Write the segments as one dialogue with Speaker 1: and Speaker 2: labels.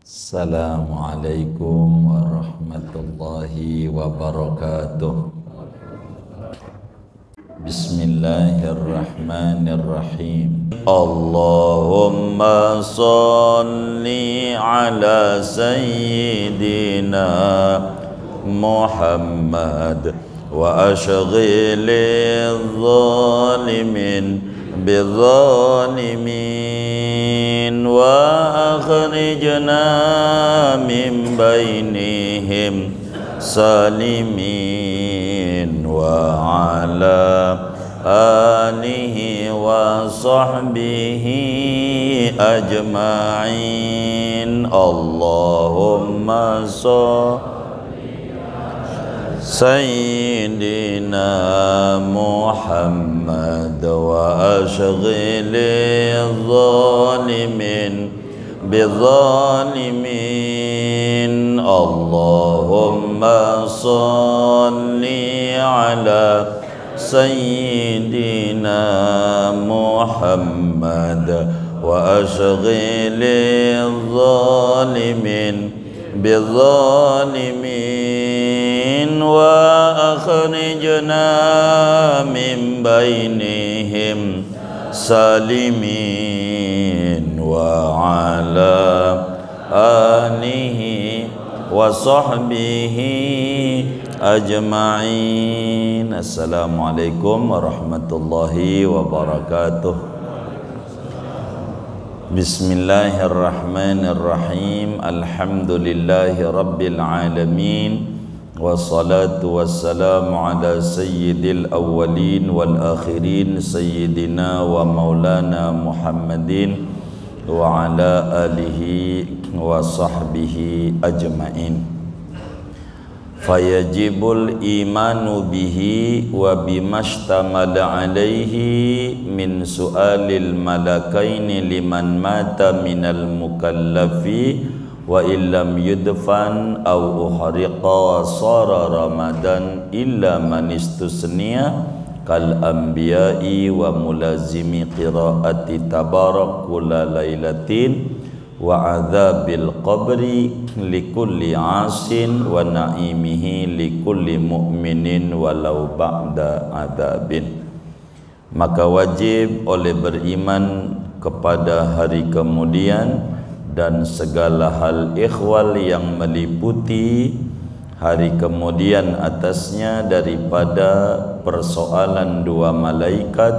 Speaker 1: Assalamualaikum warahmatullahi wabarakatuh. Bismillahirrahmanirrahim. Allahumma salli ala sayyidina Muhammad wa ashghilil zalimin bizzalimin wa akhrijna min bainihim salimin wa ala alihi wa sahbihi ajma'in. Allahumma salli Sayyidina Muhammad wa ashghilil zalimin bizzalimin. Allahumma salli ala Sayyidina Muhammad wa ashghilil zalimin bizzalimin wa akhrijna min bainihim salimin wa ala alihi wa sahbihi ajma'in. Assalamualaikum warahmatullahi wabarakatuh. Bismillahirrahmanirrahim. Alhamdulillahi rabbil alamin. Wassalatu wassalamu ala sayyidil awwalin wal akhirin sayyidina wa maulana Muhammadin wa ala alihi wa sahbihi ajma'in. Fayajibul imanu bihi wa bimastamala alaihi min su'alil malakaini liman mata minal mukallafi wa illam yudfan aw uhriqa wa sara ramadan illa man istusniya kal anbiya'i wa mulazimi qiraati tabarak kulla lailatin wa adzabil qabri likulli asin wa naimihi likulli mu'minin walau ba'da adzabin. Maka wajib oleh beriman kepada hari kemudian dan segala hal ikhwal yang meliputi hari kemudian atasnya daripada persoalan dua malaikat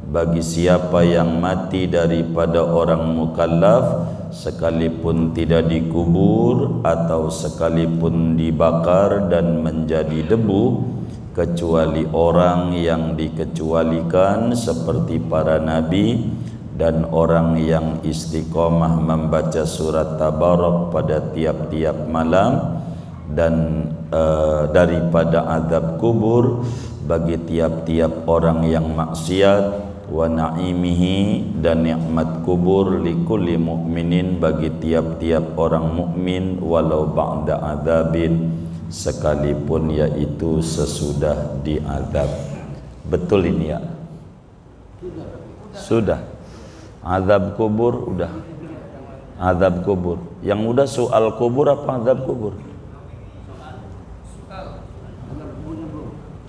Speaker 1: bagi siapa yang mati daripada orang mukallaf sekalipun tidak dikubur atau sekalipun dibakar dan menjadi debu, kecuali orang yang dikecualikan seperti para nabi dan orang yang istiqomah membaca surat Tabarak pada tiap-tiap malam, dan daripada azab kubur bagi tiap-tiap orang yang maksiat, wa naimihi dan nikmat kubur likulli mu'minin bagi tiap-tiap orang mukmin walau ba'da adzabin sekalipun yaitu sesudah diazab. Betul ini ya? Sudah. Azab kubur udah. Azab kubur. Yang udah soal kubur apa azab kubur?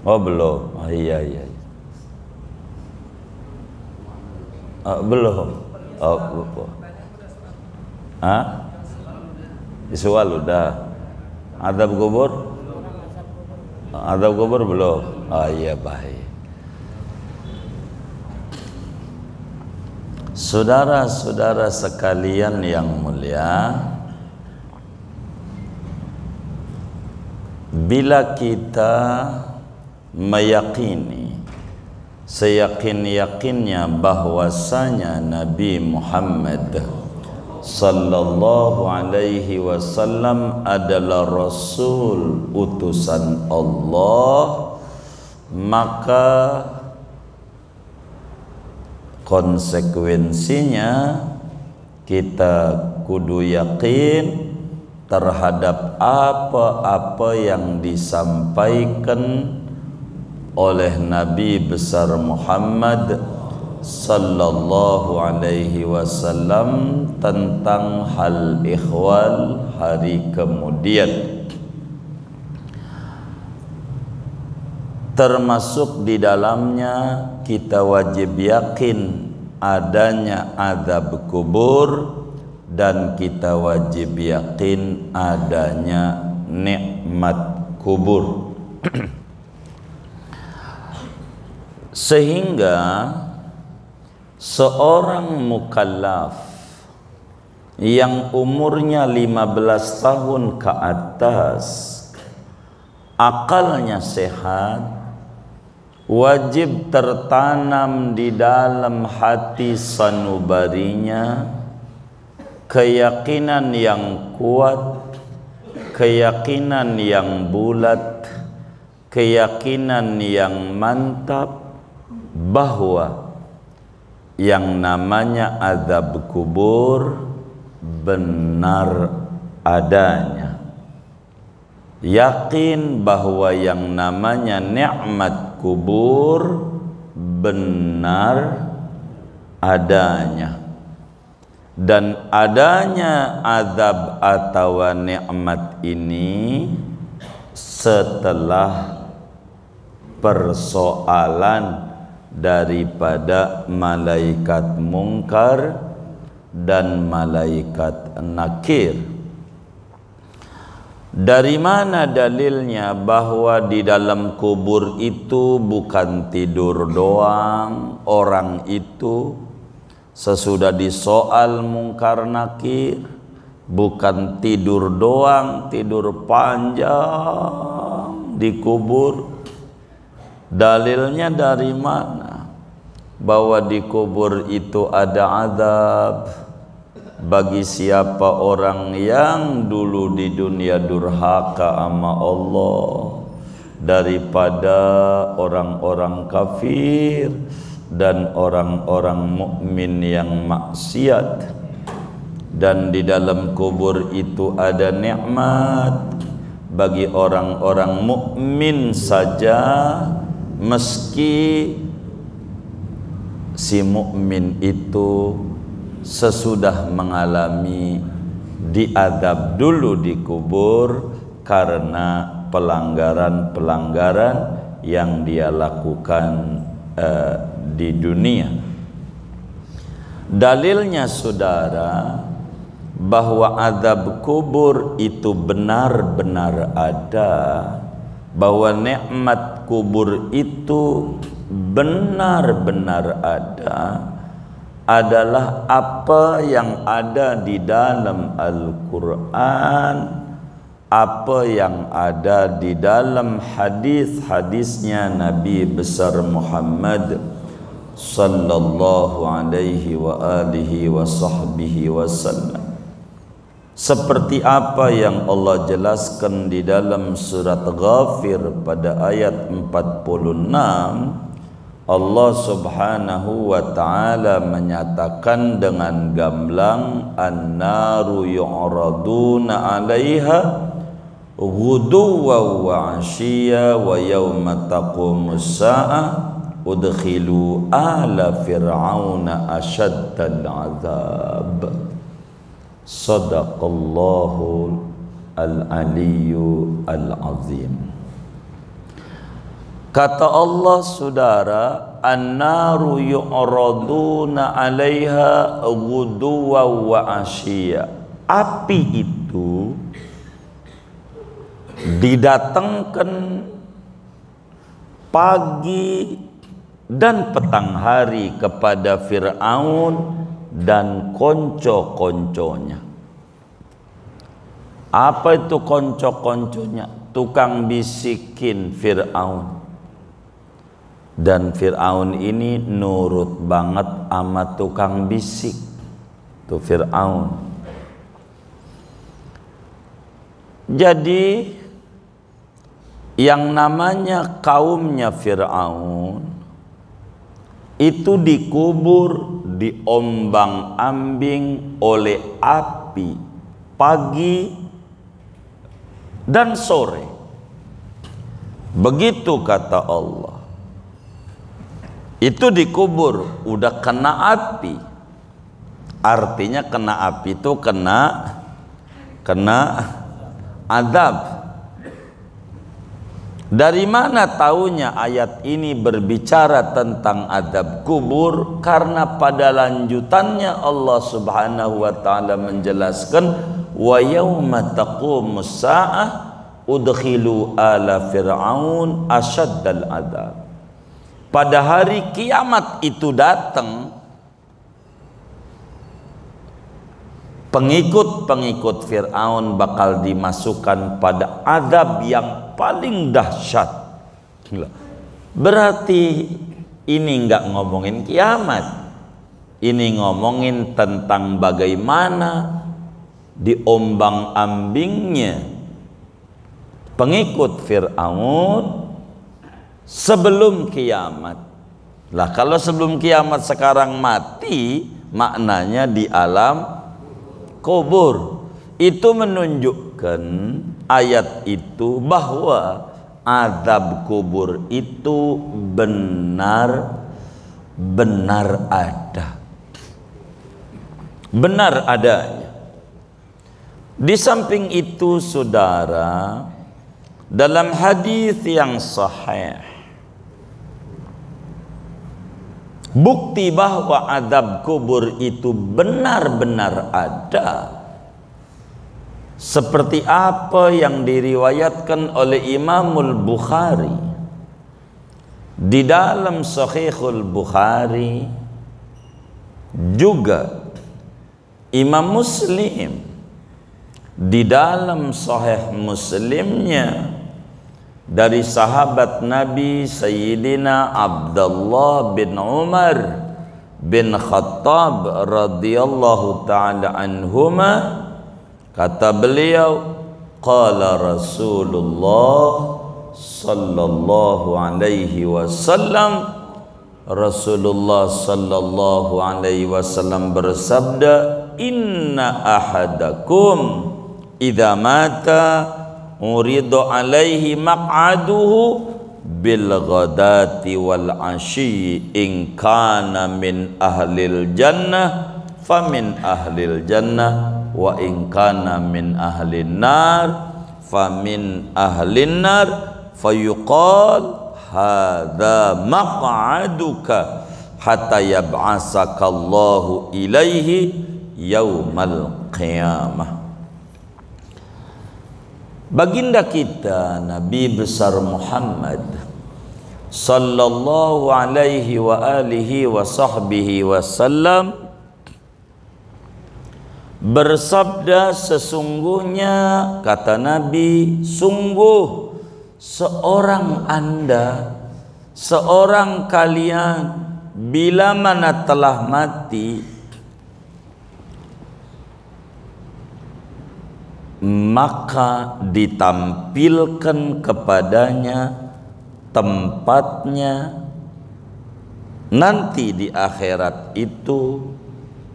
Speaker 1: Oh belum. Oh, iya. Belum. Soal udah. Azab kubur? Azab kubur belum. Oh iya, baik. Saudara-saudara sekalian yang mulia, bila kita meyakini seyakin-yakinnya bahwasanya Nabi Muhammad sallallahu alaihi wasallam adalah Rasul utusan Allah, maka konsekuensinya kita kudu yakin terhadap apa-apa yang disampaikan oleh Nabi besar Muhammad sallallahu alaihi wasallam tentang hal ihwal hari kemudian. Termasuk di dalamnya kita wajib yakin adanya azab kubur, dan kita wajib yakin adanya nikmat kubur. Sehingga seorang mukallaf yang umurnya 15 tahun ke atas, akalnya sehat, wajib tertanam di dalam hati sanubarinya keyakinan yang kuat, keyakinan yang bulat, keyakinan yang mantap bahwa yang namanya azab kubur benar adanya. Yakin bahwa yang namanya nikmat kubur benar adanya, dan adanya azab atau nikmat ini setelah persoalan daripada malaikat mungkar dan malaikat nakir. Dari mana dalilnya bahwa di dalam kubur itu bukan tidur doang? Orang itu sesudah disoal mungkar nakir bukan tidur doang, tidur panjang di kubur. Dalilnya dari mana bahwa di kubur itu ada azab bagi siapa orang yang dulu di dunia durhaka sama Allah daripada orang-orang kafir dan orang-orang mukmin yang maksiat. Dan di dalam kubur itu ada nikmat bagi orang-orang mukmin saja, meski si mukmin itu sesudah mengalami diadab dulu di kubur karena pelanggaran-pelanggaran yang dia lakukan di dunia. Dalilnya saudara bahwa azab kubur itu benar-benar ada, bahwa nikmat kubur itu benar-benar ada, adalah apa yang ada di dalam Al-Quran, apa yang ada di dalam hadis-hadisnya Nabi besar Muhammad sallallahu alaihi wa alihi wa sahbihi wasallam. Seperti apa yang Allah jelaskan di dalam surat Ghafir pada ayat 46, Allah subhanahu wa ta'ala menyatakan dengan gamblang, an-naru yu'raduna 'alaiha ghuduwan wa 'ashiyya wa yawma taqumus sa'ah udkhilu ala fir'auna ashaddal 'adzab. Sadaqallahu al-aliyyu al-azim. Kata Allah saudara, an-naru yu'raduna 'alaiha ghuduwan wa 'ashiyya. Api itu didatangkan pagi dan petang hari kepada Fir'aun dan konco-konconya. Apa itu konco-konconya? Tukang bisikin Fir'aun. Dan Fir'aun ini nurut banget sama tukang bisik. Itu Fir'aun. Jadi yang namanya kaumnya Fir'aun itu dikubur, diombang-ambing oleh api pagi dan sore. Begitu kata Allah. itu dikubur, udah kena api. Artinya kena api itu kena azab. Dari mana taunya ayat ini berbicara tentang azab kubur? Karena pada lanjutannya Allah Subhanahu wa taala menjelaskan, wa yauma taqumus saah udkhilu ala fir'aun asyaddal adzab. Pada hari kiamat itu datang, pengikut-pengikut Fir'aun bakal dimasukkan pada azab yang paling dahsyat. Berarti ini enggak ngomongin kiamat, ini ngomongin tentang bagaimana diombang-ambingnya pengikut Fir'aun sebelum kiamat. Lah kalau sebelum kiamat sekarang mati, maknanya di alam kubur. Itu menunjukkan ayat itu bahwa azab kubur itu benar ada, benar adanya. Di samping itu saudara, dalam hadis yang sahih, bukti bahwa azab kubur itu benar-benar ada, seperti apa yang diriwayatkan oleh Imamul Bukhari di dalam Sahihul Bukhari, juga Imam Muslim di dalam Sahih Muslimnya dari sahabat Nabi Sayyidina Abdullah bin Umar bin Khattab radhiyallahu ta'ala anhuma, kata beliau, qala Rasulullah sallallahu alaihi wasallam, Rasulullah sallallahu alaihi wasallam bersabda, inna ahadakum idza mata uridu alaihi maq'aduhu bil ghadati wal asyi in kana min ahlil jannah famin ahlil jannah wa in kana min ahlin nar famin ahlin nar fayuqal hadza maq'aduka hatta yab'asakallahu ilaihi yaumal qiyamah. Baginda kita Nabi besar Muhammad sallallahu alaihi wa alihi wa sahbihi wasallam bersabda, sesungguhnya kata Nabi, sungguh seorang anda, seorang kalian bila mana telah mati, maka ditampilkan kepadanya tempatnya nanti di akhirat itu,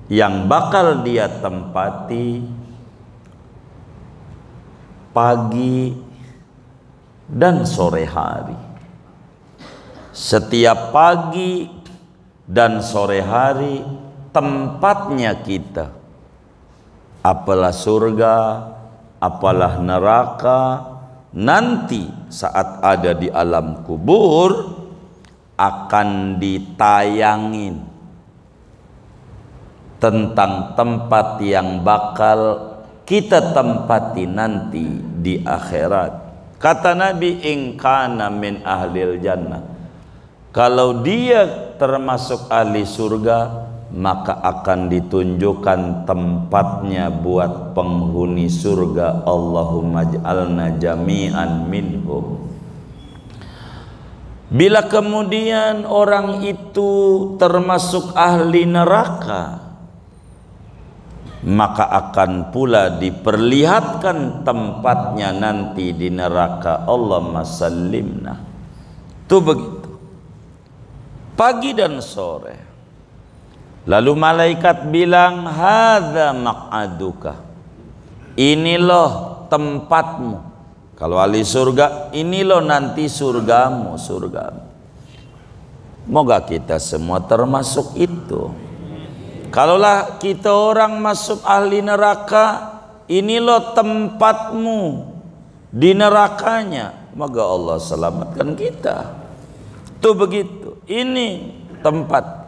Speaker 1: yang bakal dia tempati pagi dan sore hari. Setiap pagi dan sore hari tempatnya kita, apalah surga, apalah neraka. Nanti saat ada di alam kubur akan ditayangin tentang tempat yang bakal kita tempati nanti di akhirat. Kata Nabi, in kana min ahlil jannah, kalau dia termasuk ahli surga, maka akan ditunjukkan tempatnya buat penghuni surga. Allahumma ij'alna jami'an minhum. Bila kemudian orang itu termasuk ahli neraka, maka akan pula diperlihatkan tempatnya nanti di neraka. Allahumma sallimna. Itu begitu, pagi dan sore. Lalu malaikat bilang, hadza maq'aduka, ini loh tempatmu. Kalau ahli surga, ini loh nanti surgamu, surgamu. Moga kita semua termasuk itu. Kalaulah kita orang masuk ahli neraka, ini loh tempatmu di nerakanya, maka Allah selamatkan kita. Tuh begitu. Ini tempat.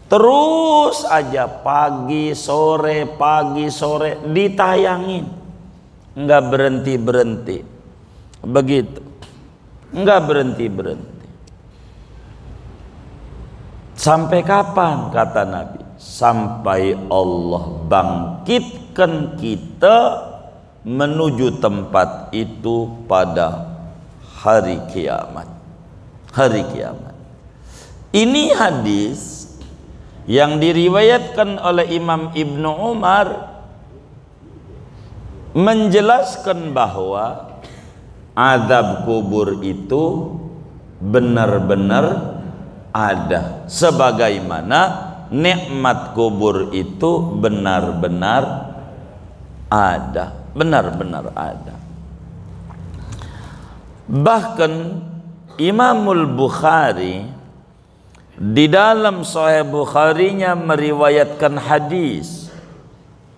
Speaker 1: Terus aja pagi sore ditayangin, nggak berhenti. Begitu, nggak berhenti. Sampai kapan kata Nabi? Sampai Allah bangkitkan kita menuju tempat itu pada hari kiamat. Hari kiamat. Ini hadis yang diriwayatkan oleh Imam Ibnu Umar menjelaskan bahwa azab kubur itu benar-benar ada, sebagaimana nikmat kubur itu benar-benar ada, benar-benar ada. Bahkan Imamul Bukhari di dalam Sahih Bukharinya meriwayatkan hadis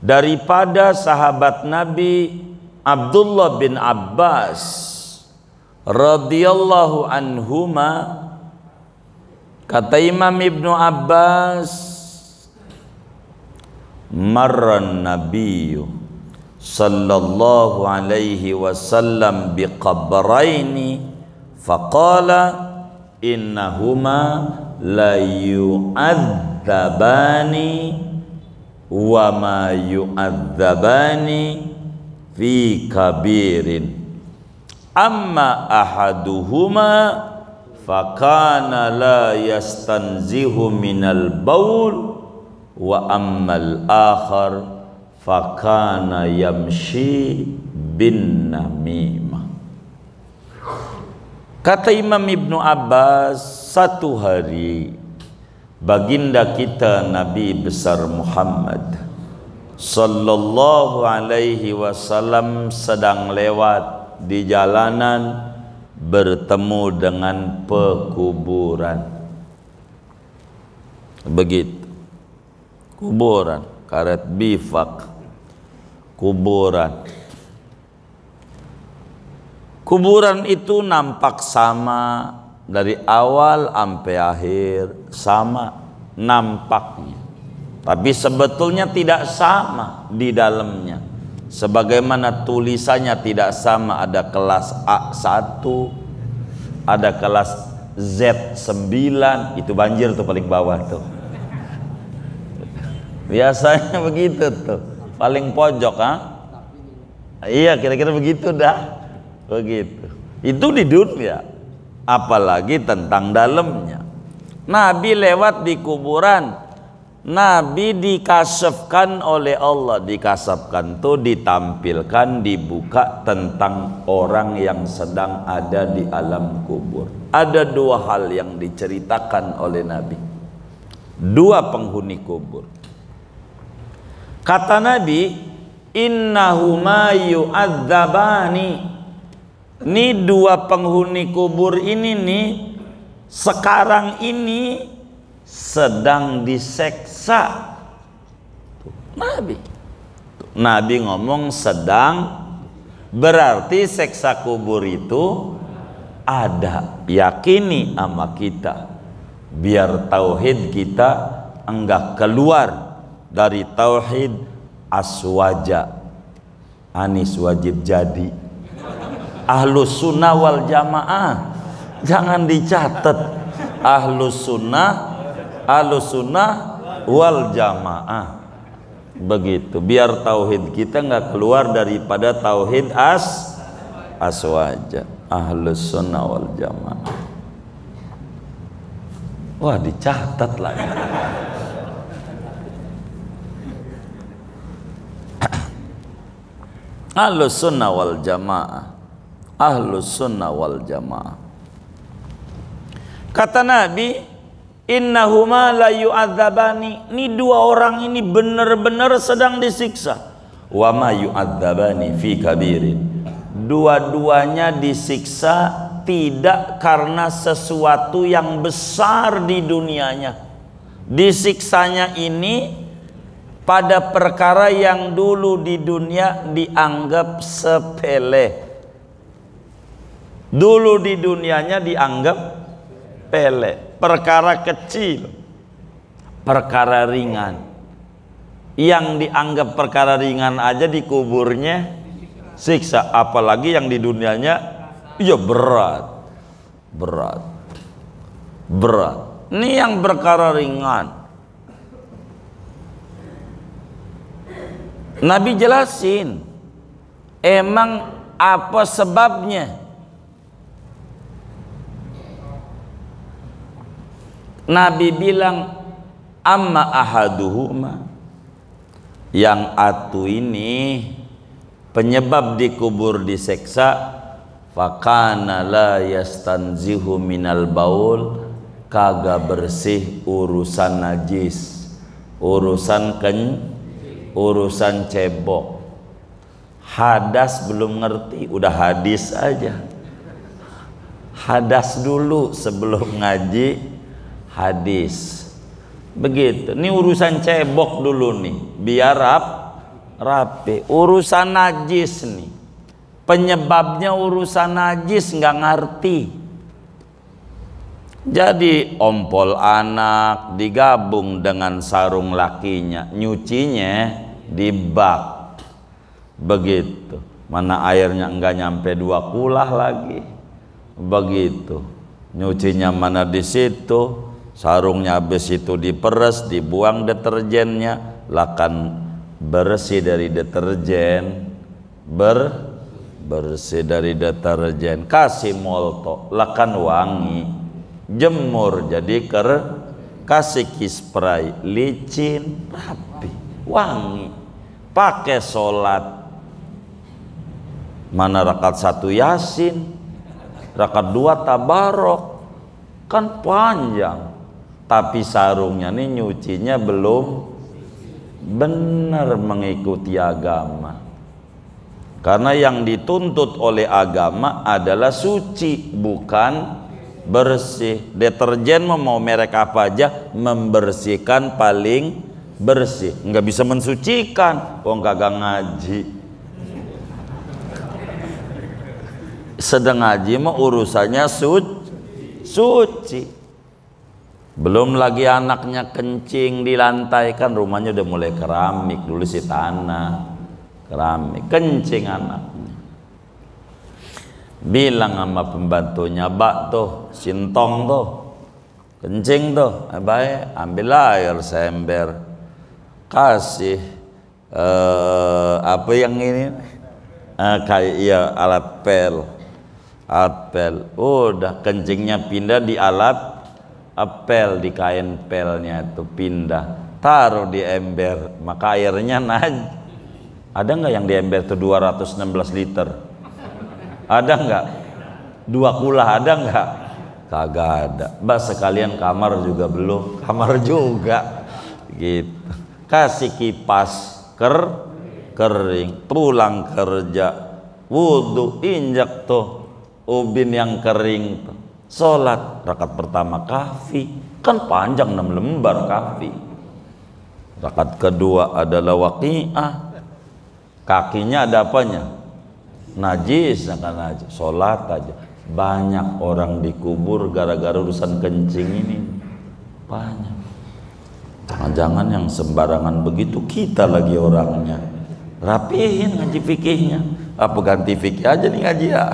Speaker 1: daripada sahabat Nabi Abdullah bin Abbas radhiyallahu anhuma. Kata Imam Ibnu Abbas, marran nabiyyu sallallahu alaihi wasallam biqabraini faqala innahuma la yu'adzabani wa ma yu'adzabani fi kabirin amma ahaduhuma fakana la yastanzihu minal baul wa ammal akhar fakana yamshi bin namimah. Kata Imam Ibnu Abbas, satu hari baginda kita Nabi besar Muhammad sallallahu alaihi wasallam sedang lewat di jalanan bertemu dengan pekuburan. Begitu. Kuburan, karet bifak, kuburan. Kuburan itu nampak sama dari awal sampai akhir, sama nampaknya. Tapi sebetulnya tidak sama di dalamnya. Sebagaimana tulisannya tidak sama, ada kelas A1, ada kelas Z9, itu banjir tuh paling bawah tuh. Biasanya begitu tuh, paling pojok, iya kira-kira begitu dah. Begitu. Itu di dunia, apalagi tentang dalamnya. Nabi lewat di kuburan, Nabi dikasafkan oleh Allah. Dikasafkan tuh ditampilkan, dibuka tentang orang yang sedang ada di alam kubur. Ada dua hal yang diceritakan oleh Nabi, dua penghuni kubur. Kata Nabi, innahuma yu'adzabani. Ini dua penghuni kubur ini nih sekarang ini sedang diseksa. Nabi ngomong sedang, berarti seksa kubur itu ada. Yakini sama kita, biar tauhid kita enggak keluar dari tauhid aswaja. Anis wajib jadi Ahlus sunnah wal jamaah, jangan dicatat. Ahlus sunnah wal jamaah. Begitu, biar tauhid kita nggak keluar daripada tauhid aswaja. Ahlus sunnah wal jamaah. Wah, dicatat lagi. Ahlus sunnah wal jamaah. Ahlus sunnah wal jamaah. Kata Nabi, innahuma la yu'adzabani. Ini dua orang ini benar-benar sedang disiksa. Wa ma yu'adzabani fi kabirin. Dua-duanya disiksa tidak karena sesuatu yang besar di dunianya. Disiksanya ini pada perkara yang dulu di dunia dianggap sepele. Dulu di dunianya dianggap pele, perkara kecil, perkara ringan. Yang dianggap perkara ringan aja di kuburnya siksa, apalagi yang di dunianya ya berat. Ini yang perkara ringan. Nabi jelasin emang apa sebabnya. Nabi bilang amma ahaduhuma, yang atu ini penyebab dikubur diseksa, fakana la yastanzihu minal baul, kagak bersih urusan najis, urusan cebok. Hadas belum ngerti udah hadis aja. Hadas dulu sebelum ngaji hadis. Begitu. Ini urusan cebok dulu nih, biar rapi. Urusan najis nih, penyebabnya urusan najis nggak ngerti. Jadi ompol anak digabung dengan sarung lakinya, nyucinya di bak. Begitu. Mana airnya enggak nyampe 2 kulah lagi. Begitu. Nyucinya mana di situ. Sarungnya habis itu diperes, dibuang deterjennya, lakan bersih dari deterjen, bersih dari deterjen, kasih molto, lakan wangi, jemur jadi kasih kispray, licin, rapi, wangi, pakai sholat. Mana rakaat 1 Yasin, rakaat 2 Tabarok, kan panjang. Tapi sarungnya nih nyucinya belum benar mengikuti agama. Karena yang dituntut oleh agama adalah suci, bukan bersih. Deterjen mau merek apa aja, membersihkan paling bersih. Nggak bisa mensucikan, kok kagak ngaji. Sedang ngaji mah urusannya suci. Belum lagi anaknya kencing di lantai, kan rumahnya udah mulai keramik, dulu sih tanah, keramik, kencing anaknya. Bilang sama pembantunya, bak tuh, sintong tuh, kencing tuh, baik, ambil air seember, kasih apa yang ini, kayak iya alat pel, udah kencingnya pindah di alat apel, di kain pelnya itu pindah, taruh di ember, maka airnya ada nggak yang di ember itu 216 liter? Ada nggak? 2 kulah ada nggak? Kagak ada. Bah sekalian kamar juga belum, kamar juga gitu. Kasih kipas kering, pulang kerja, wudhu, injak tuh ubin yang kering tuh. Sholat rakaat pertama kafi, kan panjang 6 lembar kafi. Rakaat kedua adalah waqi'ah, kakinya ada apanya? Najis, najis. Sholat aja. Banyak orang dikubur gara-gara urusan kencing ini. Banyak. Jangan-jangan yang sembarangan begitu kita lagi orangnya. Rapihin ngaji fikihnya. Apa ganti fikih aja nih ngaji ya.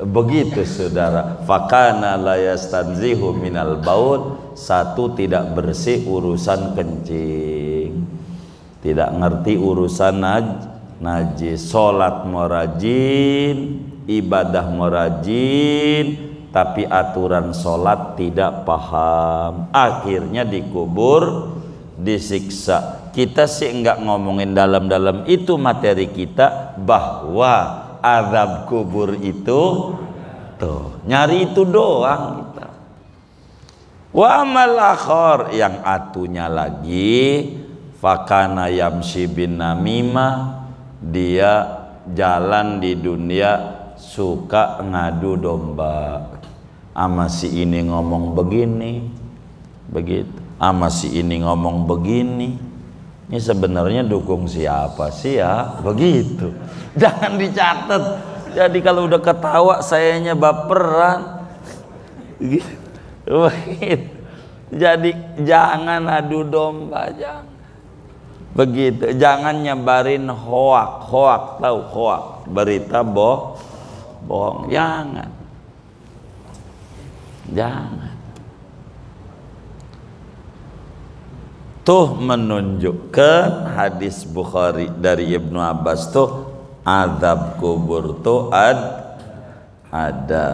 Speaker 1: Begitu saudara, fakana la yastanzihu minal baul, satu tidak bersih urusan kencing, tidak ngerti urusan najis, sholat mau rajin, ibadah mau rajin, tapi aturan sholat tidak paham, akhirnya dikubur, disiksa. Kita sih enggak ngomongin dalam-dalam itu materi kita, bahwa azab kubur itu tuh nyari itu doang kita. Wa amal akhar, yang atunya lagi, fakana yamshi bin namimah, dia jalan di dunia suka ngadu domba. Ama si ini ngomong begini, begitu. Ama si ini ngomong begini. Ini sebenarnya dukung siapa sih ya? Begitu. Jangan dicatat. Jadi kalau udah ketawa sayanya baperan. Begitu. Jadi jangan adu domba, jangan. Begitu. Jangan nyebarin hoak, tahu hoak, berita bohong. Jangan. Tuh menunjukkan hadis Bukhari dari Ibnu Abbas tuh azab kubur tuh ada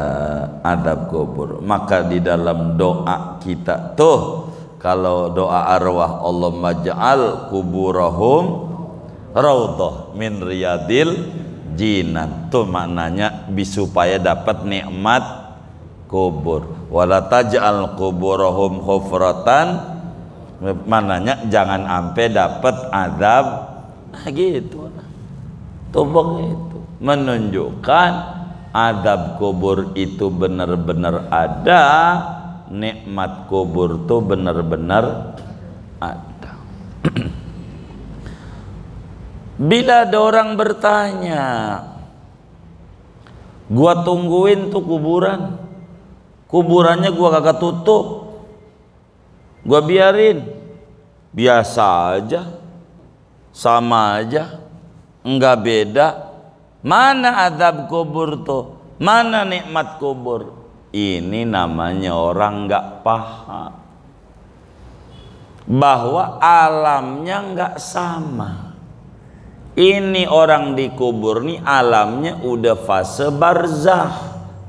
Speaker 1: azab kubur. Maka di dalam doa kita tuh, kalau doa arwah, Allahumma ja'al kuburahum raudhah min riyadil jinan, tuh maknanya supaya dapat nikmat kubur. Wala taj'al kuburahum khufratan, mananya jangan sampai dapat azab. Gitu. Tuh begitu. Menunjukkan azab kubur itu benar-benar ada, nikmat kubur tuh benar-benar ada. Bila ada orang bertanya, gua tungguin tuh kuburannya gua kagak tutup, gua biarin biasa aja, sama aja, enggak beda. Mana azab kubur tuh, mana nikmat kubur? Ini namanya orang enggak paham bahwa alamnya enggak sama. Ini orang dikubur nih alamnya udah fase barzah,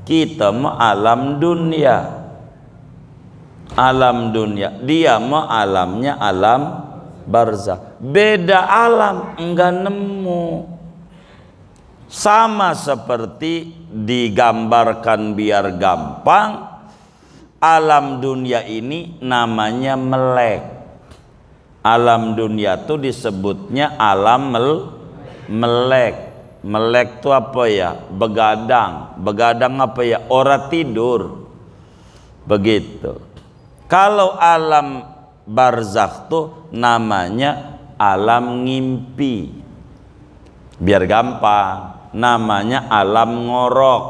Speaker 1: kita mah alam dunia. Alam dunia, dia mah alamnya alam barzah. Beda alam, enggak nemu. Sama seperti digambarkan biar gampang, alam dunia ini namanya melek. Alam dunia tuh disebutnya alam melek. Melek tuh apa ya? Begadang. Begadang apa ya? Ora tidur. Begitu. Kalau alam barzakh tuh namanya alam ngimpi. Biar gampang, namanya alam ngorok.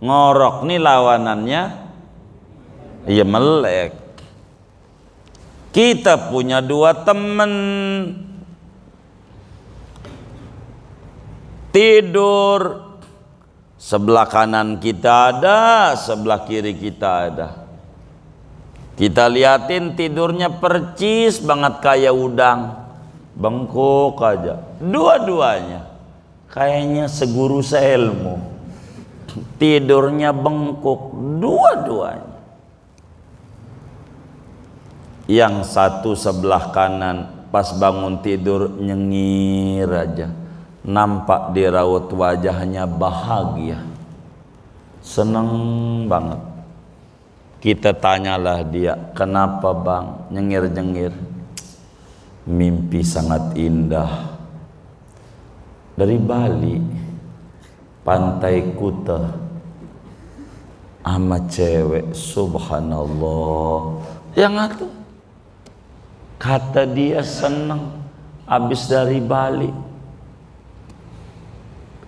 Speaker 1: Ngorok nih lawanannya ya melek. Kita punya dua temen tidur, sebelah kanan kita ada, sebelah kiri kita ada. Kita liatin tidurnya percis banget kayak udang, bengkok aja. Dua-duanya kayaknya seguru seilmu, tidurnya bengkok dua-duanya. Yang satu sebelah kanan pas bangun tidur nyengir aja, nampak di raut wajahnya bahagia, seneng banget. Kita tanyalah dia, kenapa bang nyengir-nyengir? Mimpi sangat indah dari Bali, pantai Kuta, sama cewek, subhanallah. Yang itu kata dia seneng habis dari Bali.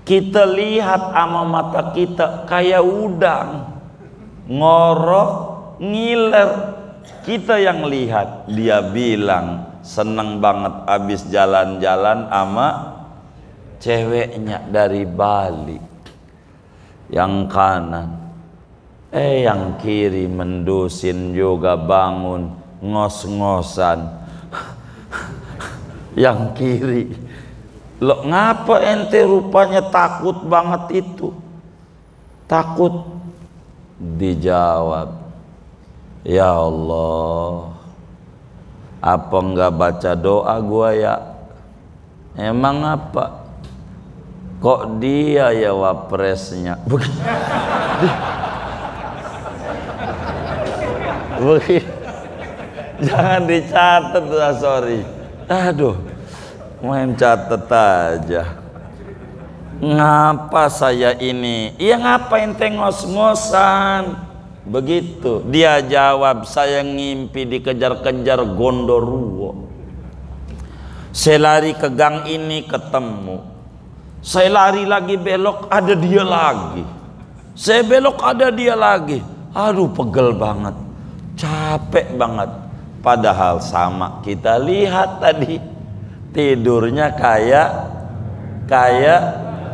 Speaker 1: Kita lihat sama mata kita kayak udang, ngorok, ngiler. Kita yang lihat, dia bilang seneng banget habis jalan-jalan sama ceweknya dari Bali. Yang kanan, yang kiri mendusin juga bangun ngos-ngosan. Yang kiri, lo ngapa ente rupanya takut banget itu? Takut? Dijawab, ya Allah, apa enggak baca doa gua ya? Emang apa? Kok dia ya wapresnya? Begini. Jangan dicatat lah, sorry. Aduh, main catat aja. ngapa saya ini? Iya ngapain ngos-ngosan? Begitu dia jawab, saya ngimpi dikejar-kejar gondoruo. Saya lari ke gang ini ketemu, saya lari lagi belok ada dia lagi, saya belok ada dia lagi. Aduh pegel banget, capek banget. Padahal sama kita lihat tadi, tidurnya kayak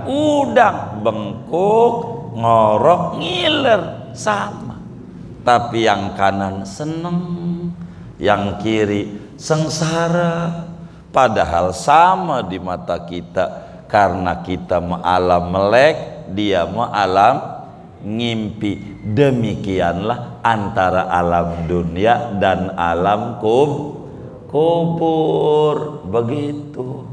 Speaker 1: udang, bengkuk, ngorok, ngiler, sama. Tapi yang kanan seneng, yang kiri sengsara. Padahal sama di mata kita, karena kita alam melek, dia alam ngimpi. Demikianlah antara alam dunia dan alam kubur. Begitu.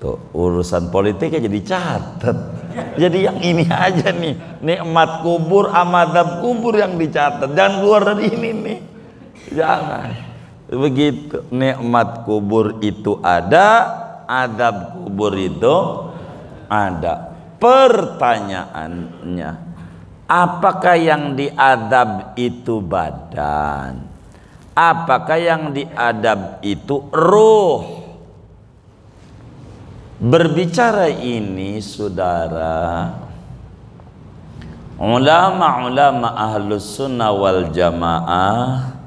Speaker 1: Tuh, urusan politiknya jadi catat. Jadi yang ini aja nih, nikmat kubur, amadab kubur yang dicatat. Jangan keluar dari ini nih. Jangan. Begitu, nikmat kubur itu ada, adab kubur itu ada. Pertanyaannya, apakah yang diadab itu badan? Apakah yang diadab itu ruh? Berbicara ini, saudara, ulama-ulama ahlus sunnah wal jamaah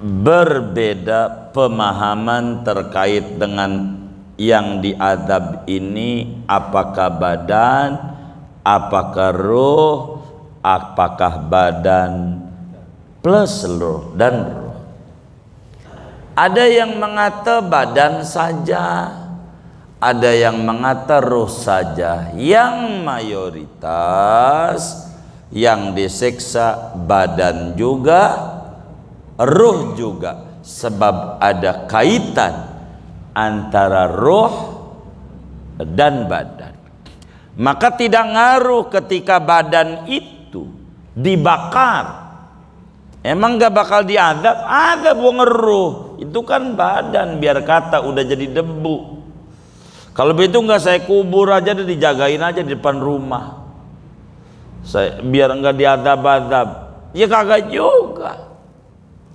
Speaker 1: berbeda pemahaman terkait dengan yang diadab ini, apakah badan, apakah ruh, apakah badan plus ruh dan ruh. Ada yang mengata badan saja, ada yang mengata ruh saja. Yang mayoritas yang disiksa badan juga, ruh juga, sebab ada kaitan antara ruh dan badan. Maka tidak ngaruh ketika badan itu dibakar, emang gak bakal diadab? Ada buang ruh, itu kan badan, biar kata udah jadi debu. Kalau begitu nggak saya kubur aja, dijagain aja di depan rumah, saya biar nggak diadab-adab. Ya kagak juga.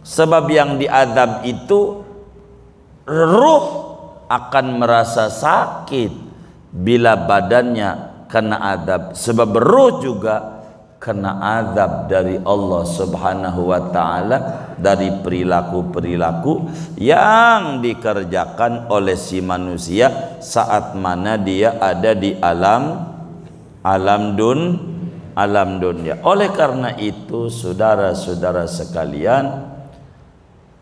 Speaker 1: Sebab yang diadab itu ruh akan merasa sakit bila badannya kena adab. Sebab ruh juga kena adab dari Allah Subhanahu wa ta'ala, dari perilaku-perilaku yang dikerjakan oleh si manusia saat mana dia ada di alam dunia. Oleh karena itu, saudara-saudara sekalian,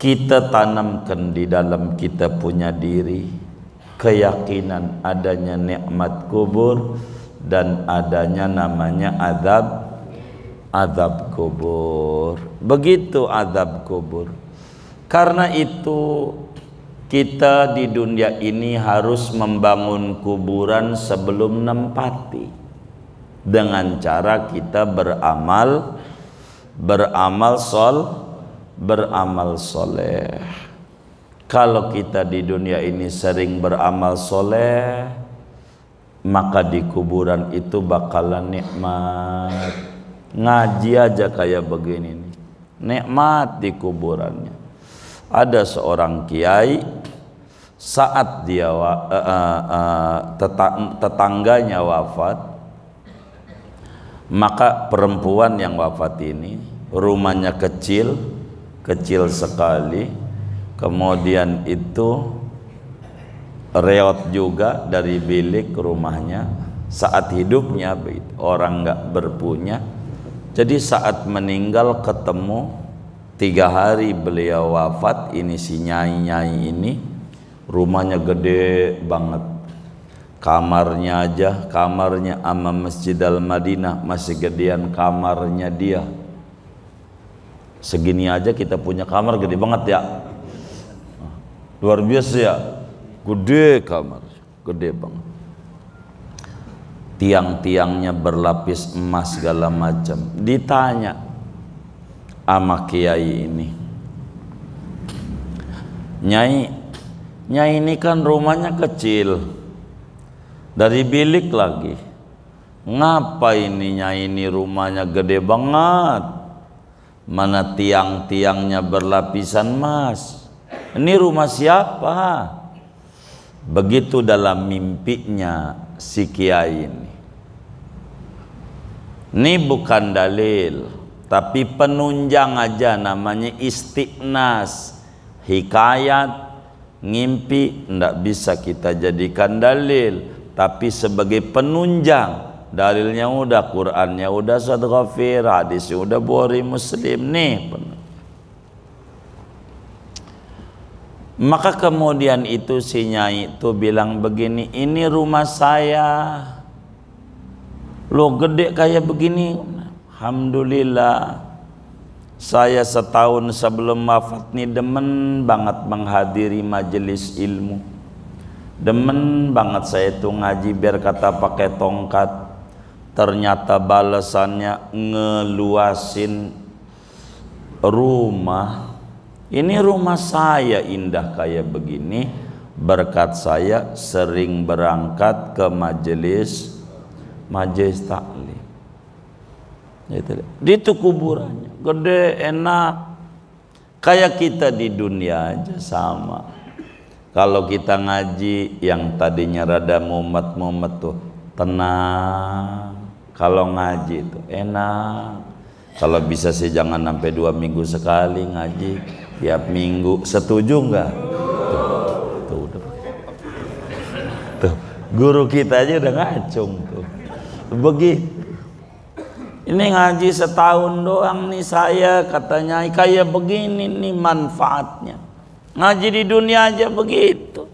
Speaker 1: kita tanamkan di dalam kita punya diri keyakinan adanya nikmat kubur dan adanya namanya azab kubur. Begitu azab kubur. Karena itu kita di dunia ini harus membangun kuburan sebelum nempati, dengan cara kita beramal soleh. Kalau kita di dunia ini sering beramal soleh, maka di kuburan itu bakalan nikmat. Ngaji aja kayak begini nih, nikmat di kuburannya. Ada seorang kiai, saat dia tetangganya wafat, maka perempuan yang wafat ini rumahnya kecil sekali, kemudian itu reot juga dari bilik rumahnya. Saat hidupnya orang nggak berpunya, jadi saat meninggal ketemu 3 hari beliau wafat. Ini si nyai ini rumahnya gede banget, kamarnya ama Masjid Al-Madinah masih gedean kamarnya dia. Segini aja kita punya kamar gede banget ya, luar biasa ya, gede kamar, gede banget. Tiang-tiangnya berlapis emas segala macam. Ditanya sama kiai ini, Nyai ini kan rumahnya kecil, Dari bilik lagi. Ngapa ininya, ini rumahnya gede banget, mana tiang-tiangnya berlapisan emas, ini rumah siapa? Begitu dalam mimpinya si kiai ini. Ini bukan dalil, tapi penunjang aja, namanya istiqnas. Hikayat, ngimpi, tidak bisa kita jadikan dalil, tapi sebagai penunjang. Dalilnya udah, Qurannya udah, Surat Ghafir, hadisnya udah, Bukhari Muslim nih. Maka kemudian itu si nyai itu bilang begini, ini rumah saya, lo gede kayak begini. Alhamdulillah, saya setahun sebelum wafat nih demen banget menghadiri majelis ilmu, demen banget saya itu ngaji biar kata pakai tongkat. Ternyata balasannya ngeluasin rumah. Ini rumah saya indah kayak begini berkat saya sering berangkat ke majelis taklim. Itu kuburannya gede, enak, kayak kita di dunia aja sama. Kalau kita ngaji yang tadinya rada mumet tuh tenang. Kalau ngaji itu enak. Kalau bisa sih jangan sampai 2 minggu sekali ngaji, tiap minggu. Setuju nggak? Tuh, guru kita aja udah ngacung tuh. Begitu. Ini ngaji setahun doang nih saya, katanya kayak begini nih manfaatnya. Ngaji di dunia aja begitu.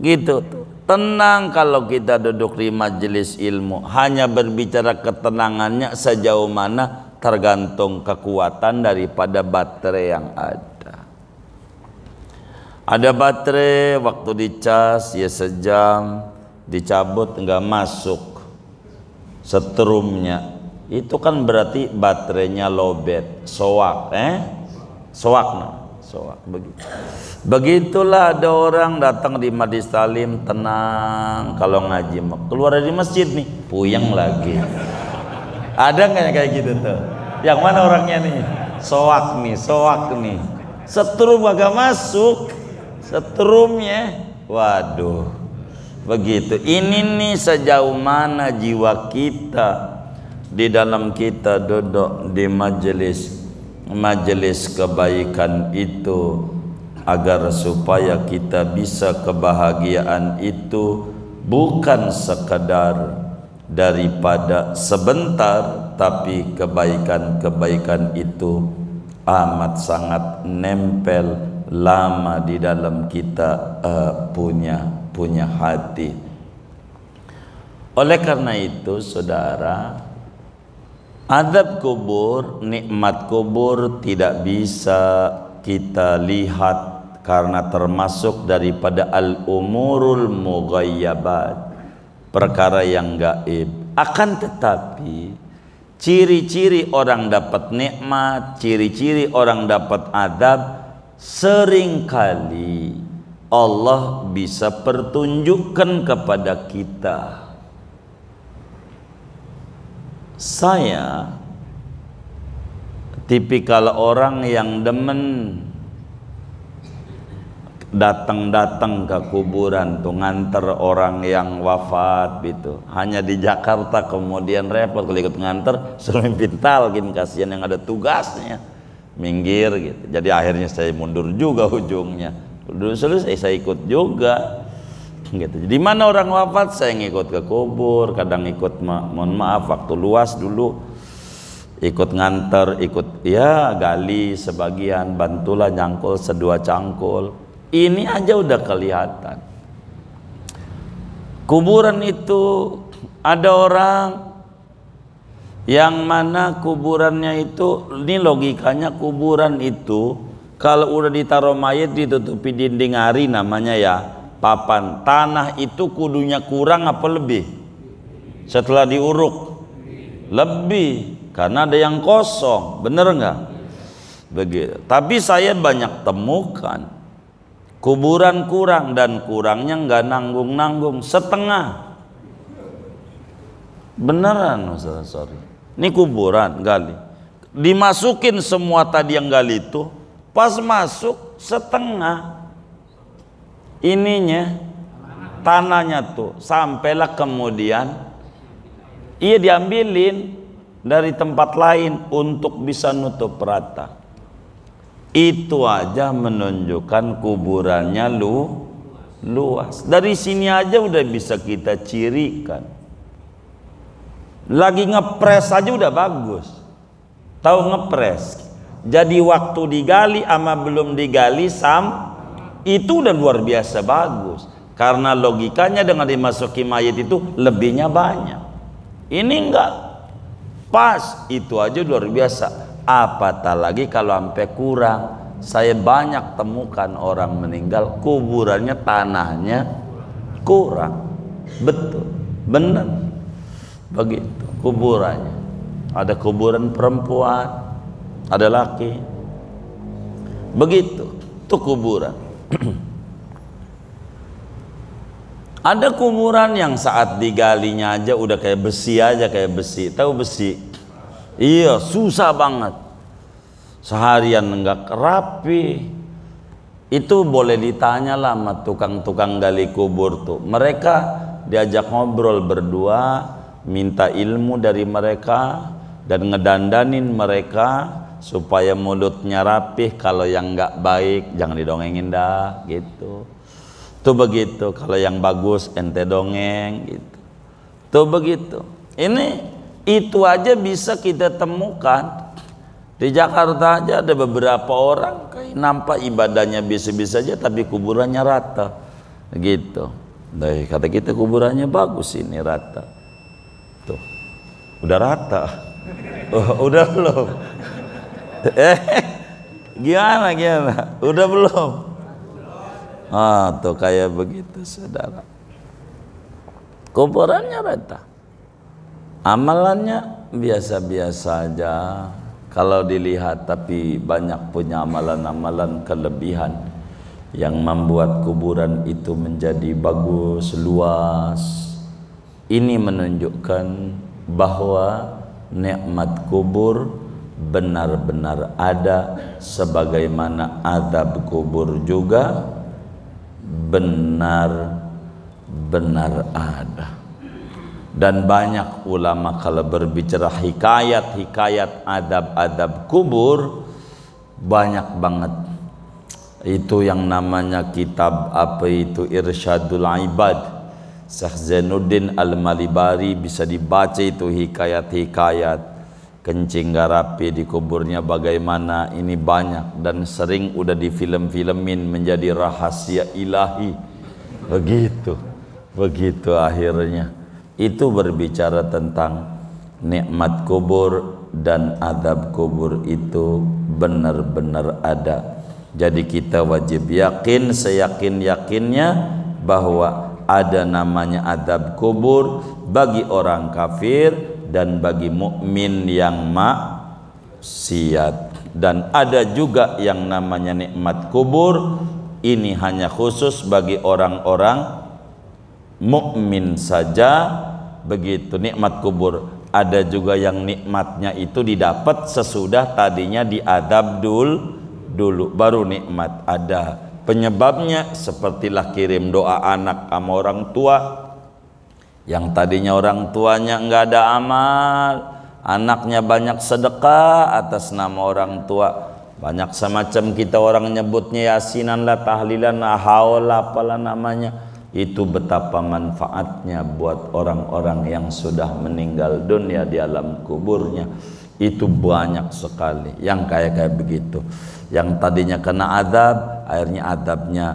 Speaker 1: Gitu tuh. Tenang kalau kita duduk di majelis ilmu, hanya berbicara ketenangannya sejauh mana tergantung kekuatan daripada baterai yang ada. Ada baterai waktu dicas ya sejam, dicabut enggak masuk setrumnya, itu kan berarti baterainya lowbat, soak, begitu. Begitulah ada orang datang di majelis talim tenang, kalau ngaji keluar dari masjid nih puyeng lagi. Ada nggak yang kayak gitu tuh? Yang mana orangnya nih? Soak nih, setrum agak masuk, setrumnya, waduh, begitu. Ini nih sejauh mana jiwa kita di dalam kita duduk di majelis kebaikan itu, agar supaya kita bisa kebahagiaan itu bukan sekadar daripada sebentar, tapi kebaikan-kebaikan itu amat sangat nempel lama di dalam kita punya hati. Oleh karena itu saudara, azab kubur, nikmat kubur tidak bisa kita lihat karena termasuk daripada al-umurul mughayyabat, perkara yang gaib. Akan tetapi ciri-ciri orang dapat nikmat, ciri-ciri orang dapat adab, seringkali Allah bisa pertunjukkan kepada kita. Saya tipikal orang yang demen datang ke kuburan tuh, nganter orang yang wafat gitu. Hanya di Jakarta kemudian repot kalau ikut nganter, suruh pintal gini, kasihan yang ada tugasnya, minggir gitu. Jadi akhirnya saya mundur juga ujungnya. Dulu selesai saya ikut juga gitu. Di mana orang wafat saya ngikut ke kubur, kadang ikut mohon maaf waktu luas dulu ikut nganter, ikut ya gali sebagian, bantulah nyangkul sedua cangkul. Ini aja udah kelihatan. Kuburan itu ada orang yang mana kuburannya itu, ini logikanya kuburan itu kalau udah ditaruh mayat ditutupi dinding ari namanya ya papan, tanah itu kudunya kurang apa lebih? Setelah diuruk lebih, karena ada yang kosong, bener nggak? Begitu. Tapi saya banyak temukan kuburan kurang, dan kurangnya nggak nanggung-nanggung, setengah. Beneran Ustaz, sorry. Ini kuburan gali. Dimasukin semua tadi yang gali itu, pas masuk setengah ininya tanahnya tuh, sampailah kemudian ia diambilin dari tempat lain untuk bisa nutup rata. Itu aja menunjukkan kuburannya luas. Dari sini aja udah bisa kita cirikan. Lagi ngepres aja udah bagus. Tahu ngepres? Jadi waktu digali ama belum digali itu udah luar biasa bagus. Karena logikanya dengan dimasuki mayat itu lebihnya banyak. Ini enggak pas, itu aja luar biasa. Apatah lagi kalau sampai kurang. Saya banyak temukan orang meninggal kuburannya tanahnya kurang. Betul, benar begitu kuburannya. Ada kuburan perempuan, ada laki, begitu itu kuburan. Ada kuburan yang saat digalinya aja udah kayak besi aja, kayak besi. Tahu besi? Iya, susah banget. Seharian enggak rapi. Itu boleh ditanya lah sama tukang-tukang gali kubur tuh. Mereka diajak ngobrol berdua, minta ilmu dari mereka dan ngedandanin mereka supaya mulutnya rapih. Kalau yang enggak baik jangan didongengin dah gitu. Tuh begitu. Kalau yang bagus ente dongeng gitu. Tuh begitu. Ini itu aja bisa kita temukan. Di Jakarta aja ada beberapa orang kayak nampak ibadahnya biasa-biasa aja tapi kuburannya rata gitu. Dari kata kita kuburannya bagus ini rata. Tuh. Udah rata. Oh, udah belum? Gimana? Udah belum? Tuh kayak begitu saudara. Kuburannya rata. Amalannya biasa-biasa aja kalau dilihat, tapi banyak punya amalan-amalan kelebihan yang membuat kuburan itu menjadi bagus, luas. Ini menunjukkan bahwa nikmat kubur benar-benar ada, sebagaimana azab kubur juga benar-benar ada. Dan banyak ulama kalau berbicara hikayat-hikayat adab-adab kubur banyak banget. Itu yang namanya kitab apa itu Irsyadul Ibad, Syekh Zainuddin Al-Malibari, bisa dibaca itu hikayat-hikayat kencing gak rapi di kuburnya bagaimana. Ini banyak dan sering udah di film-filmin menjadi rahasia ilahi. Begitu akhirnya. Itu berbicara tentang nikmat kubur dan adab kubur itu benar-benar ada. Jadi kita wajib yakin, seyakin-yakinnya bahwa ada namanya adab kubur bagi orang kafir dan bagi mukmin yang maksiat. Dan ada juga yang namanya nikmat kubur, ini hanya khusus bagi orang-orang mukmin saja. Begitu nikmat kubur. Ada juga yang nikmatnya itu didapat sesudah tadinya diadab dulu baru nikmat. Ada penyebabnya, sepertilah kirim doa anak sama orang tua yang tadinya orang tuanya enggak ada amal, anaknya banyak sedekah atas nama orang tua. Banyak semacam kita orang nyebutnya yasinan lah, tahlilan lah, haul apalah namanya. Itu betapa manfaatnya buat orang-orang yang sudah meninggal dunia di alam kuburnya. Itu banyak sekali yang kayak begitu. Yang tadinya kena azab, akhirnya azabnya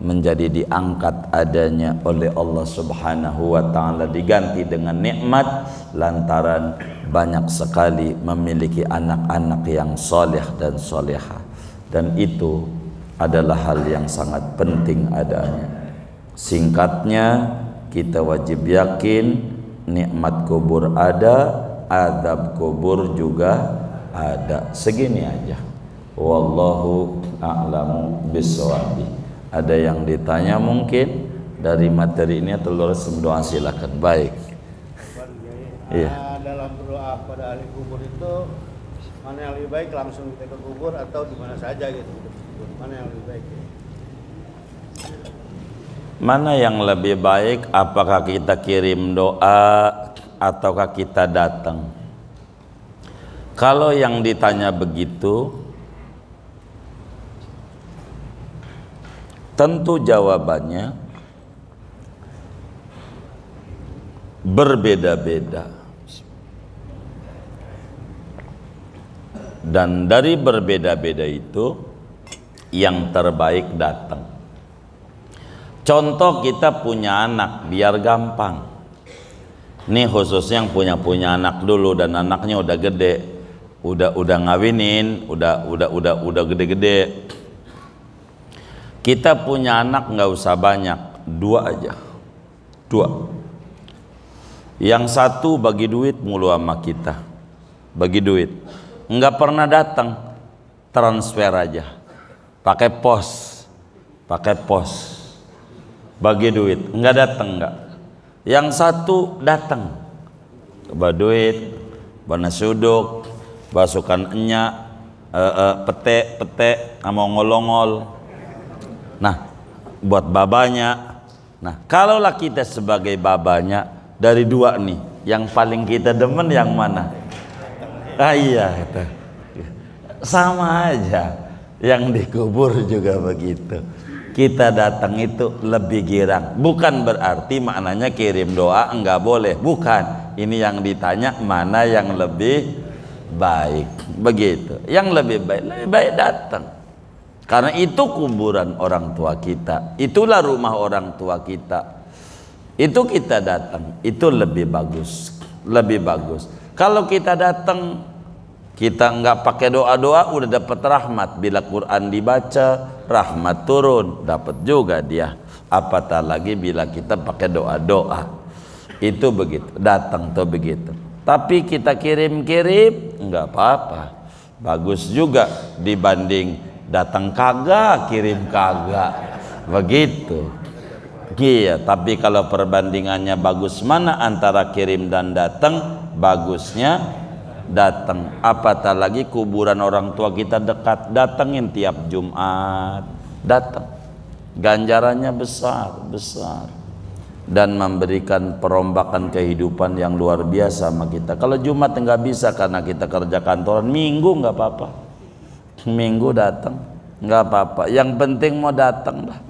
Speaker 1: menjadi diangkat adanya oleh Allah Subhanahu wa ta'ala, diganti dengan nikmat lantaran banyak sekali memiliki anak-anak yang soleh dan solehah. Dan itu adalah hal yang sangat penting adanya. Singkatnya, kita wajib yakin nikmat kubur ada, azab kubur juga ada. Segini aja. Wallahu a'lamu bisshawabi. Ada yang ditanya mungkin dari materi ini atau doa silakan. Baik. Iya.
Speaker 2: Dalam berdoa pada ahli kubur itu mana yang lebih baik, langsung kita ke kubur atau di mana saja gitu? Mana yang lebih baik?
Speaker 1: Mana yang lebih baik, apakah kita kirim doa ataukah kita datang? Kalau yang ditanya begitu, tentu jawabannya berbeda-beda. Dan dari berbeda-beda itu, yang terbaik datang. Contoh, kita punya anak, biar gampang. Ini khususnya yang punya anak dulu dan anaknya udah gede, udah ngawinin, udah gede-gede. Kita punya anak nggak usah banyak, 2 aja, 2. Yang satu bagi duit mulu sama kita, bagi duit, nggak pernah datang, transfer aja, pakai pos, bagi duit, nggak datang nggak. Yang satu datang, coba duit, banasuduk, basukan enyak, pete, sama ngolongol. Nah, buat babanya. Nah, kalaulah kita sebagai babanya, dari 2 nih, yang paling kita demen yang mana? Iya, itu sama aja. Yang dikubur juga begitu. Kita datang itu lebih girang. Bukan berarti maknanya kirim doa enggak boleh, bukan. Ini yang ditanya mana yang lebih baik, begitu. Yang lebih baik datang. Karena itu kuburan orang tua kita, itulah rumah orang tua kita. Itu kita datang, itu lebih bagus, lebih bagus. Kalau kita datang, kita nggak pakai doa-doa, udah dapat rahmat. Bila Quran dibaca, rahmat turun, dapat juga dia. Apatah lagi bila kita pakai doa-doa. Itu begitu, datang tuh begitu. Tapi kita kirim-kirim, nggak apa-apa, bagus juga dibanding datang kagak, kirim kagak, begitu. Iya, tapi kalau perbandingannya bagus mana antara kirim dan datang, bagusnya datang. Apatah lagi kuburan orang tua kita dekat, datengin tiap Jumat, datang. Ganjarannya besar dan memberikan perombakan kehidupan yang luar biasa sama kita. Kalau Jumat nggak bisa karena kita kerja kantoran, Minggu nggak apa-apa. Minggu datang nggak apa-apa, yang penting mau datang lah.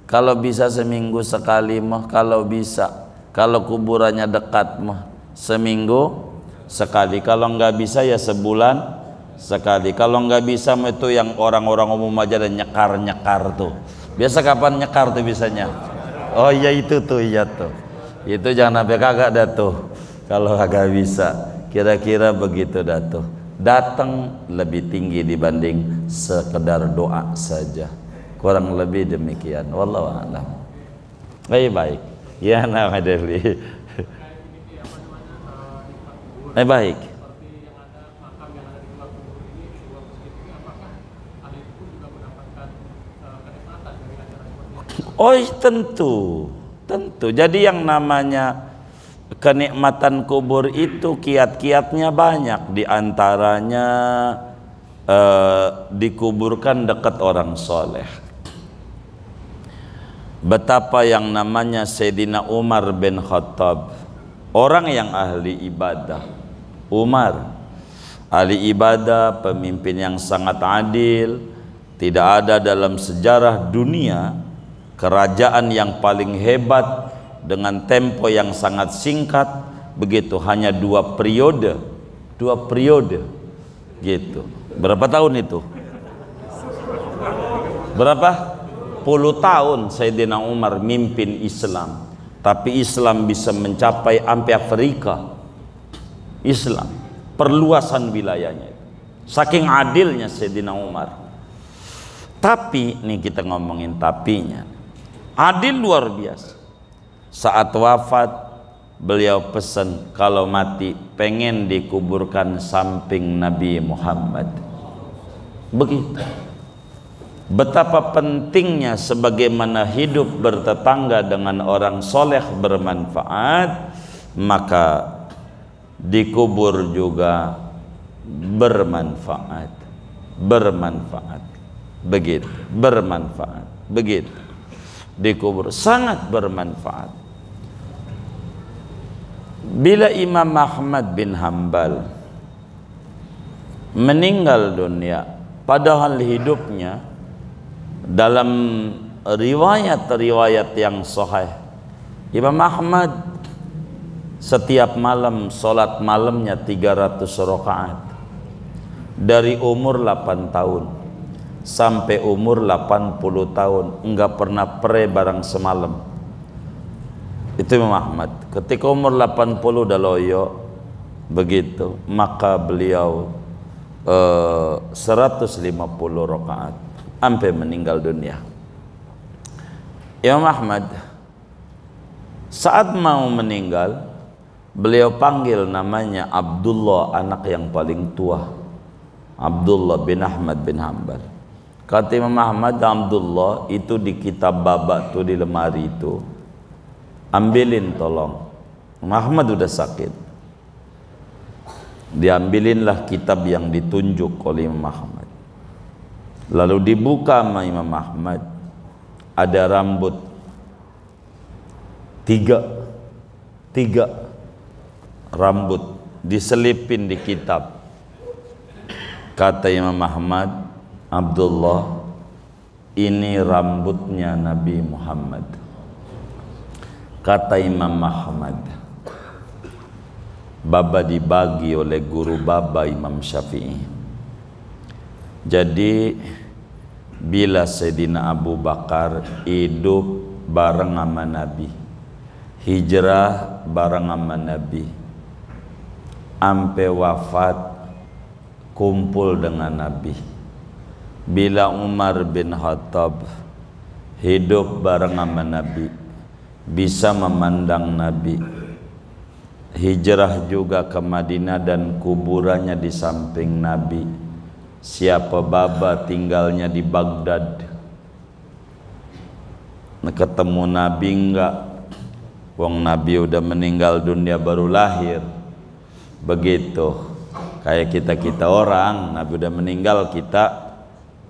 Speaker 1: Kalau bisa seminggu sekali mah, kalau bisa, kalau kuburannya dekat mah seminggu sekali, kalau nggak bisa ya sebulan sekali. Kalau nggak bisa mah itu yang orang-orang umum aja dan nyekar tuh. Biasa kapan nyekar tuh bisanya? Oh iya itu tuh, iya tuh, itu jangan sampai kagak dah tuh. Kalau kagak bisa, kira-kira begitu dah tuh. Datang lebih tinggi dibanding sekedar doa saja, kurang lebih demikian. Wallahu a'lam. Baik ya, nama Devi. Baik. Oh tentu. Jadi yang namanya kenikmatan kubur itu kiat-kiatnya banyak. Di antaranya dikuburkan dekat orang soleh. Betapa yang namanya Sayyidina Umar bin Khattab, orang yang ahli ibadah. Umar ahli ibadah, pemimpin yang sangat adil. Tidak ada dalam sejarah dunia kerajaan yang paling hebat dengan tempo yang sangat singkat begitu, hanya 2 periode gitu. Berapa tahun itu? Berapa? 10 tahun Sayyidina Umar mimpin Islam, tapi Islam bisa mencapai sampai Afrika. Islam perluasan wilayahnya, saking adilnya Sayyidina Umar. Tapi nih kita ngomongin tapinya, adil luar biasa. Saat wafat beliau pesan kalau mati pengen dikuburkan samping Nabi Muhammad. Begitu. Betapa pentingnya sebagaimana hidup bertetangga dengan orang soleh bermanfaat, maka dikubur juga bermanfaat. Begitu, bermanfaat. Begitu. Dikubur sangat bermanfaat. Bila Imam Ahmad bin Hanbal meninggal dunia, padahal hidupnya dalam riwayat-riwayat yang sahih, Imam Ahmad setiap malam sholat malamnya 300 rakaat dari umur 8 tahun sampai umur 80 tahun, enggak pernah pray barang semalam. Itu Imam Ahmad. Ketika umur 80 udah loyo begitu, maka beliau 150 rakaat sampai meninggal dunia. Imam Ahmad saat mau meninggal, beliau panggil namanya Abdullah, anak yang paling tua, Abdullah bin Ahmad bin Hanbal. Kata Imam Ahmad, Abdullah itu di kitab babak tuh di lemari itu, ambilin tolong. Imam Ahmad udah sakit, diambilinlah kitab yang ditunjuk oleh Imam Ahmad. Lalu dibuka sama Imam Ahmad, ada rambut tiga rambut diselipin di kitab. Kata Imam Ahmad, Abdullah, ini rambutnya Nabi Muhammad. Kata Imam Ahmad, baba dibagi oleh guru baba Imam Syafi'i. Jadi bila Sayyidina Abu Bakar hidup bareng sama Nabi, hijrah bareng sama Nabi, ampe wafat kumpul dengan Nabi. Bila Umar bin Khattab hidup bareng sama Nabi, bisa memandang Nabi, hijrah juga ke Madinah dan kuburannya di samping Nabi. Siapa baba tinggalnya di Baghdad, ketemu Nabi enggak? Wong Nabi udah meninggal dunia baru lahir. Begitu kayak kita orang, Nabi udah meninggal, kita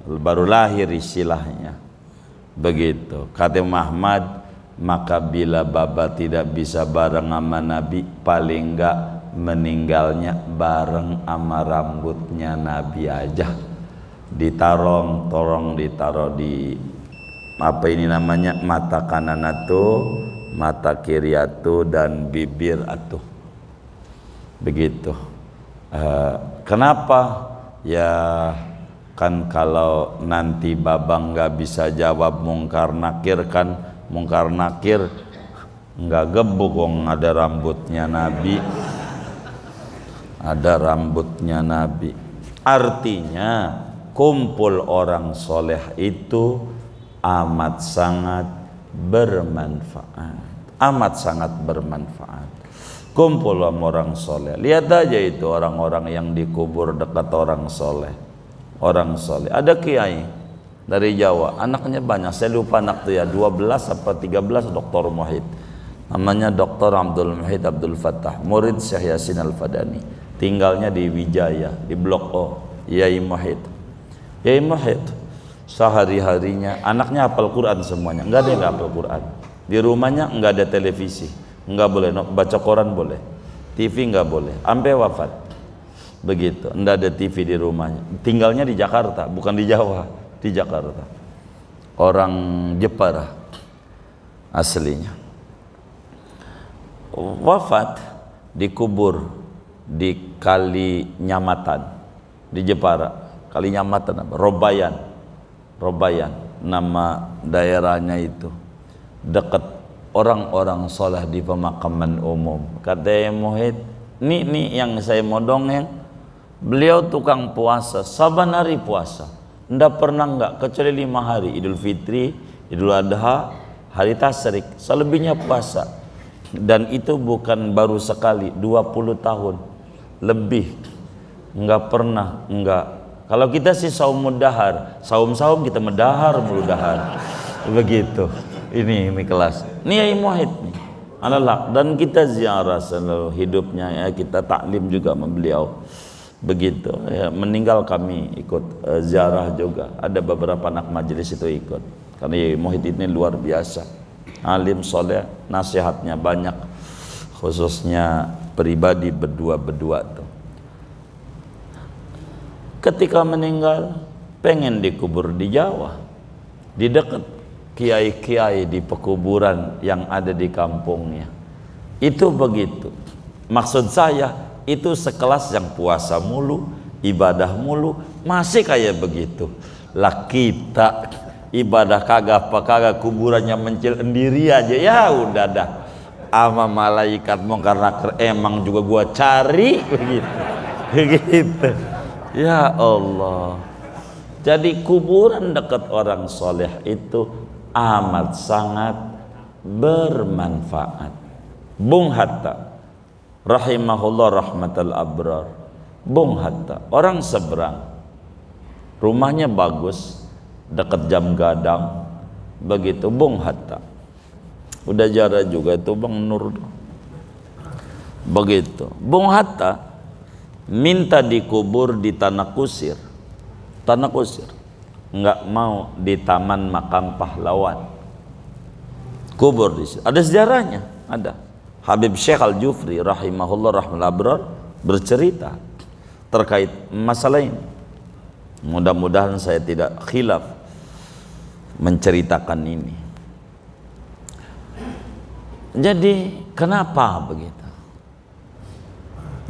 Speaker 1: baru lahir istilahnya. Begitu kata Muhammad. Maka bila baba tidak bisa bareng sama Nabi, paling enggak meninggalnya bareng sama rambutnya Nabi aja. Ditaruh di apa ini namanya, mata kanan atuh, mata kiri atuh, dan bibir atuh. Begitu. Kenapa? Ya kan kalau nanti babang nggak bisa jawab mungkar nakir, kan mungkar nakir nggak gebuk, wong ada rambutnya Nabi, ada rambutnya Nabi. Artinya kumpul orang soleh itu amat sangat bermanfaat, amat sangat bermanfaat. Kumpul sama orang soleh. Lihat aja itu orang-orang yang dikubur dekat orang soleh. Orang soleh. Ada kiai dari Jawa, anaknya banyak, saya lupa anak tuh ya, 12 apa 13, Dr. Muhid. Namanya Dr. Abdul Muhid Abdul Fattah, murid Syekh Yasin Al-Fadani. Tinggalnya di Wijaya, di Blok O. Yai Muhid. Yai Muhid sehari-harinya anaknya hafal Quran semuanya. Enggak ada yang hafal Quran. Di rumahnya enggak ada televisi, enggak boleh baca koran, boleh TV enggak boleh, sampai wafat. Begitu, enggak ada TV di rumahnya. Tinggalnya di Jakarta, bukan di Jawa, di Jakarta. Orang Jepara aslinya. Wafat dikubur di Kali Nyamatan di Jepara. Kali Nyamatan apa? Robayan nama daerahnya itu. Dekat orang-orang soleh di pemakaman umum. Kata Muhid, ini yang saya mau dongeng. Beliau tukang puasa, saban hari puasa. Nggak pernah enggak, kecuali 5 hari, Idul Fitri, Idul Adha, hari Tasyrik, selebihnya puasa. Dan itu bukan baru sekali, 20 tahun lebih, enggak pernah enggak. Kalau kita sih saum mudahar, saum kita mudahar, begitu. Ini kelas. Ini Yai Muhid nih. alal-haq, dan kita ziarah seluruh hidupnya ya, kita taklim juga sama beliau begitu ya. Meninggal kami ikut ziarah juga, ada beberapa anak majelis itu ikut, karena Muhyiddin ini luar biasa, alim soleh, nasihatnya banyak, khususnya pribadi berdua tuh. Ketika meninggal pengen dikubur di Jawa, di dekat kiai-kiai di pekuburan yang ada di kampungnya. Itu begitu. Maksud saya itu sekelas yang puasa mulu, ibadah mulu, masih kayak begitu. Lah kita ibadah kagak apa kagak, kuburannya mencil sendiri aja, ya udah dah. Ama malaikat mungkar nakir emang juga gua cari begitu. Begitu. Ya Allah. Jadi kuburan dekat orang soleh itu amat sangat bermanfaat. Bung Hatta rahimahullah rahmatal abrar, Bung Hatta orang seberang, rumahnya bagus dekat Jam Gadang begitu. Bung Hatta udah jarah juga itu Bang Nur begitu. Bung Hatta minta dikubur di tanah kusir, nggak mau di Taman Makam Pahlawan, kubur di situ. Ada sejarahnya, ada. Habib Syekh Al-Jufri rahimahullah rahmatul abrar bercerita terkait masalah ini. Mudah-mudahan saya tidak khilaf menceritakan ini. Jadi kenapa begitu?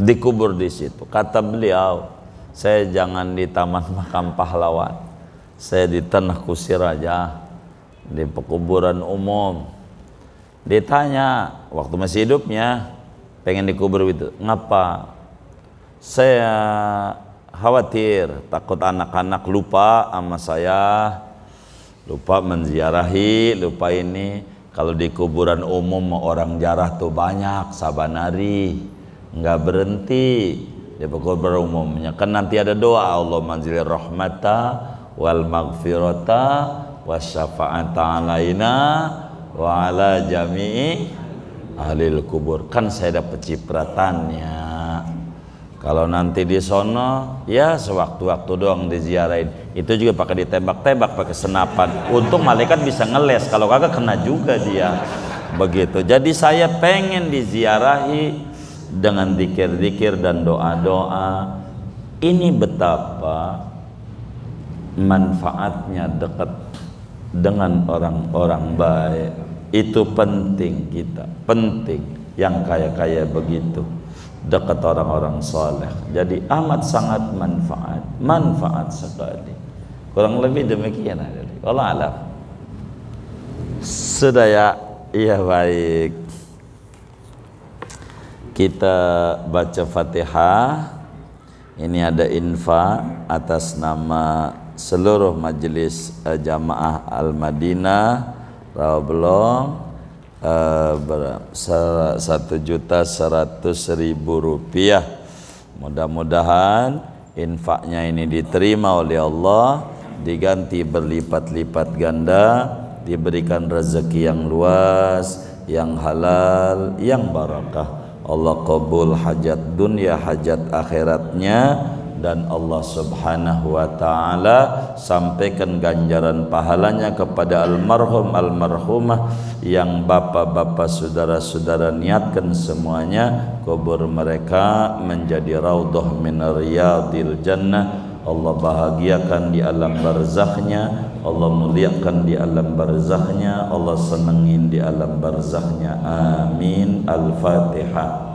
Speaker 1: Dikubur di situ. Kata beliau, saya jangan di Taman Makam Pahlawan, saya di tanah kusir aja, di pekuburan umum. Ditanya waktu masih hidupnya pengen dikubur itu, ngapa? Saya khawatir takut anak-anak lupa sama saya, lupa menziarahi, lupa ini. Kalau di kuburan umum orang jarah tuh banyak, sabanari nggak berhenti di pekuburan umumnya, kan nanti ada doa Allah manzilir rahmata wal maghfirata wasyafa'ata alaina wa ala jami'i ahlil kubur. Kan saya dapat cipratannya. Kalau nanti di sono ya sewaktu-waktu doang diziarahin. Itu juga pakai ditembak-tembak pakai senapan. Untung malaikat bisa ngeles, kalau kagak kena juga dia. Begitu. Jadi saya pengen diziarahi dengan zikir-zikir dan doa-doa. Ini betapa manfaatnya dekat dengan orang-orang baik. Itu penting kita, penting yang kaya-kaya begitu, dekat orang-orang soleh. Jadi amat sangat manfaat sekali. Kurang lebih demikian. Allah alam. Sudah ya, iya baik. Kita baca Fatihah. Ini ada infak atas nama seluruh majelis jamaah Al-Madinah Rawabelong, 1.100.000 rupiah. Mudah-mudahan infaknya ini diterima oleh Allah, diganti berlipat-lipat ganda, diberikan rezeki yang luas, yang halal, yang barakah. Allah qabul hajat dunia, hajat akhiratnya, dan Allah subhanahu wa ta'ala sampaikan ganjaran pahalanya kepada almarhum almarhumah yang bapak-bapak saudara-saudara niatkan semuanya kubur mereka menjadi raudhah min riyadil jannah. Allah bahagiakan di alam barzakhnya, Allah muliakan di alam barzakhnya, Allah senengin di alam barzakhnya. Amin. Al-Fatihah.